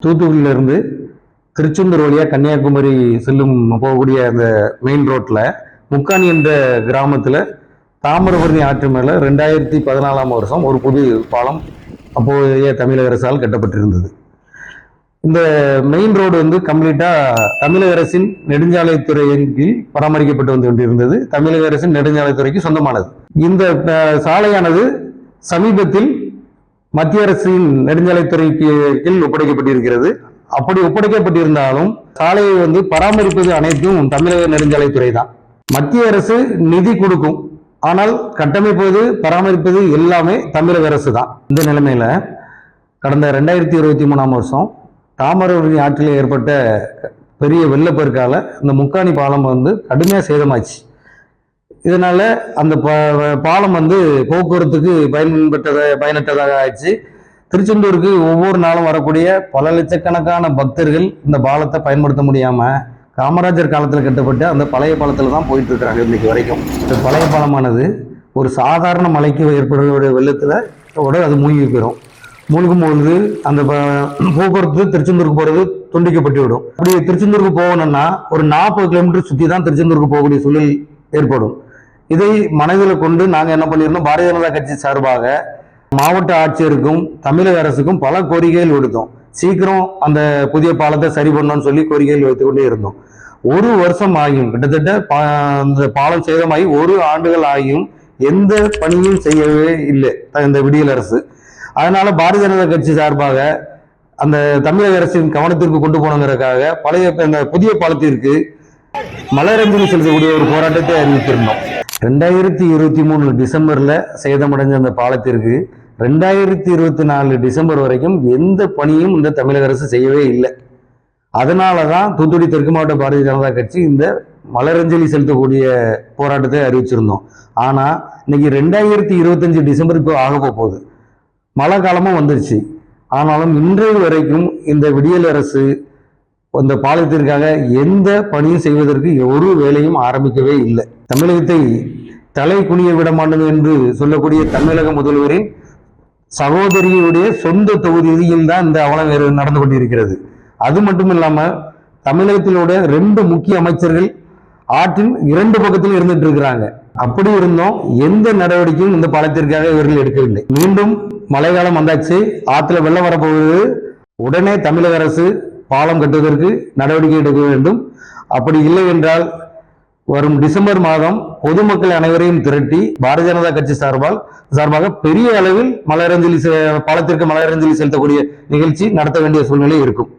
தூத்துக்குடியிலிருந்து திருச்செந்தூர் வழியா கன்னியாகுமரி செல்லும் போகக்கூடிய அந்த மெயின் ரோட்ல முக்காணி என்ற கிராமத்துல தாமிரபரணி ஆற்று மேல 2014ஆம் வருஷம் ஒரு புது பாலம் அப்போதைய தமிழக அரசால் கட்டப்பட்டிருந்தது. இந்த மெயின் ரோடு கம்ப்ளீட்டா தமிழக அரசின் நெடுஞ்சாலைத்துறையின் கீழ் பராமரிக்கப்பட்டு வந்து கொண்டிருந்தது. தமிழக அரசின் நெடுஞ்சாலைத்துறைக்கு சொந்தமானது. இந்த சாலையானது சமீபத்தில் மத்திய அரசின் நெடுஞ்சாலைத்துறைக்கு கீழ் ஒப்படைக்கப்பட்டிருக்கிறது. அப்படி ஒப்படைக்கப்பட்டிருந்தாலும் சாலையை பராமரிப்பது அனைத்தும் தமிழக நெடுஞ்சாலைத்துறை தான். மத்திய அரசு நிதி கொடுக்கும், ஆனால் கட்டமைப்பது பராமரிப்பது எல்லாமே தமிழக அரசு தான். இந்த நிலைமையில கடந்த 2023ஆம் வருஷம் தாமிரபரணி ஆற்றில் ஏற்பட்ட பெரிய வெள்ளப்பெருக்கால இந்த முக்காணி பாலம் கடுமையாக சேதமாச்சு. இதனால அந்த பாலம் போக்குவரத்துக்கு பயனற்றதாக ஆயிடுச்சு. திருச்செந்தூருக்கு ஒவ்வொரு நாளும் வரக்கூடிய பல லட்சக்கணக்கான பக்தர்கள் இந்த பாலத்தை பயன்படுத்த முடியாம காமராஜர் காலத்தில் கட்டப்பட்ட அந்த பழைய பாலத்தில் தான் போயிட்டு இருக்கிறாங்க இன்னைக்கு வரைக்கும். இந்த பழைய பாலமானது ஒரு சாதாரண மழைக்கு ஏற்படக்கூடிய வெள்ளத்துல அது மூழ்கி போயிடும். மூழ்கும் பொழுது அந்த போக்குவரத்து திருச்செந்தூருக்கு போறது துண்டிக்கப்பட்டு விடும். அப்படி திருச்செந்தூருக்கு போகணும்னா ஒரு 40 கிலோமீட்டர் சுற்றி தான் திருச்செந்தூருக்கு போகக்கூடிய சூழல் ஏற்படும். இதை மனதில் கொண்டு நாங்கள் என்ன பண்ணியிருந்தோம், பாரதிய ஜனதா கட்சி சார்பாக மாவட்ட ஆட்சியருக்கும் தமிழக அரசுக்கும் பல கோரிக்கைகள் விடுத்தோம். சீக்கிரம் அந்த புதிய பாலத்தை சரி பண்ணணும்னு சொல்லி கோரிக்கைகள் வைத்துக் கொண்டே இருந்தோம். ஒரு வருஷம் ஆகியும், கிட்டத்தட்ட அந்த பாலம் சேதமாகி 1 ஆண்டுகள் ஆகியும் எந்த பணியும் செய்யவே இல்லை இந்த விடியல் அரசு. அதனால பாரதிய ஜனதா கட்சி சார்பாக அந்த தமிழக அரசின் கவனத்திற்கு கொண்டு போனதற்காக இந்த புதிய பாலத்திற்கு மலரஞ்சலி செலுத்தக்கூடிய ஒரு போராட்டத்தை அறிவித்திருந்தோம். 2023 டிசம்பர்ல சேதமடைஞ்ச அந்த பாலத்திற்கு 2024 டிசம்பர் வரைக்கும் எந்த பணியும் இந்த தமிழக அரசு செய்யவே இல்லை. அதனாலதான் தூத்துக்குடி தெற்கு மாவட்ட பாரதிய ஜனதா கட்சி இந்த மலரஞ்சலி செலுத்தக்கூடிய போராட்டத்தை அறிவிச்சிருந்தோம். ஆனா இன்னைக்கு 2025 டிசம்பருக்கு ஆக போகுது, மழை காலமும் வந்துருச்சு. ஆனாலும் இன்றைய வரைக்கும் இந்த விடியல் அரசு அந்த பாலத்திற்காக எந்த பணியும் செய்வதற்கு ஒரு வேலையும் ஆரம்பிக்கவே இல்லை. தமிழகத்தை தலை குனிய விட மாட்டோம் என்று சொல்லக்கூடிய தமிழக முதல்வரின் சகோதரியுடைய சொந்த தொகுதியில் தான் இந்த அவலம் நடந்து கொண்டிருக்கிறது. அது மட்டும் இல்லாம தமிழகத்திலோட 2 முக்கிய அமைச்சர்கள் ஆற்றின் 2 பக்கத்திலும் இருந்துட்டு இருக்கிறாங்க. அப்படி இருந்தும் எந்த நடவடிக்கையும் இந்த பாலத்திற்காக இவர்கள் எடுக்கவில்லை. மீண்டும் மழைக்காலம் வந்தாச்சு, ஆற்றுல வெள்ளம் வரப்போகுது. உடனே தமிழக அரசு பாலம் கட்டுவதற்கு நடவடிக்கை எடுக்க வேண்டும். அப்படி இல்லை என்றால் வரும் டிசம்பர் மாதம் பொதுமக்கள் அனைவரையும் திரட்டி பாரதிய ஜனதா கட்சி சார்பாக பெரிய அளவில் பாலத்திற்கு மலரஞ்சலி செலுத்தக்கூடிய நிகழ்ச்சி நடத்த வேண்டிய சூழ்நிலை இருக்கும்.